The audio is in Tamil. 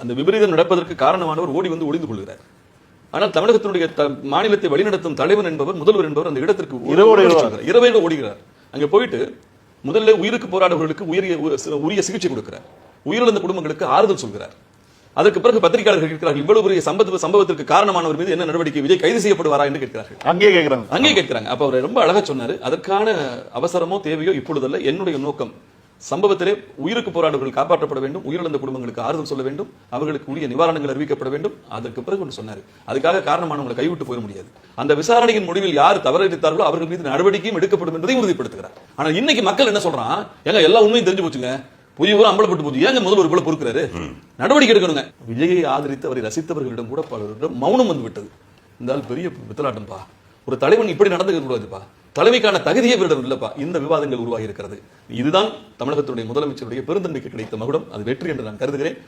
அந்த விபரீதம் நடப்பதற்கு காரணமானவர் ஓடி வந்து ஒளிந்து கொள்கிறார். ஆனால் தமிழகத்தினுடைய மாநிலத்தை வழிநடத்தும் தலைவன் என்பவர், முதல்வர் என்பவர் அந்த இடத்திற்கு இரவே ஓடுகிறார். அங்க போயிட்டு முதல்ல உயிருக்கு போராடுபவர்களுக்கு உரிய சிகிச்சை கொடுக்கிறார், உயிரிழந்த குடும்பங்களுக்கு ஆறுதல் சொல்கிறார். அதற்கு பிறகு பத்திரிகையாளர்கள் கேட்கிறார்கள், இவ்வளவு பெரிய சம்பவத்திற்கு காரணமானவர் மீது என்ன நடவடிக்கை, விஜய் கைது செய்யப்படுவாரா என்று கேட்கிறார்கள். அங்கே கேட்கிறாங்க. அப்ப அவர் ரொம்ப அழகா சொன்னாரு, அதற்கான அவசரமோ தேவையோ இப்பொழுதல்ல, என்னுடைய நோக்கம் சம்பவத்திலே உயிருக்கு போராடுபவர்கள் காப்பாற்றப்பட வேண்டும், உயிரிழந்த குடும்பங்களுக்கு ஆறுதல் சொல்ல வேண்டும், அவர்களுக்கு உரிய நிவாரணங்கள் அறிவிக்கப்பட வேண்டும். அதற்கு பிறகு ஒன்று சொன்னாரு, அதுக்காக காரணமானவங்களை கைவிட்டு போயிட முடியாது. அந்த விசாரணையின் முடிவில் யார் தவறித்தார்களோ அவர்கள் மீது நடவடிக்கையும் எடுக்கப்படும் என்பதை உறுதிப்படுத்துகிறார். ஆனால் இன்னைக்கு மக்கள் என்ன சொல்றான், ஏங்க எல்லா உண்மையும் தெரிஞ்சு போச்சுங்க, புதிய ஊர் அம்பலப்பட்டு போச்சு, ஏங்க முதல்வர் போல பொறுக்கிறாரு, நடவடிக்கை எடுக்கணுங்க. விஜயை ஆதரித்து அவரை ரசித்தவர்களிடம் கூட பலரிடம் மௌனம் வந்து விட்டது. இந்த பெரிய பித்தலாட்டம்பா, ஒரு தலைவன் இப்படி நடந்துக்க கூடாதுப்பா, தலைமைக்கான தகுதியே இவரிடம் இல்லப்பா. இந்த விவாதங்கள் உருவாகி இருக்கிறது. இதுதான் தமிழகத்தினுடைய முதலமைச்சருடைய பெருந்தன்மைக்கு கிடைத்த மகுடம். அது வெற்றி என்று நான் கருதுகிறேன்.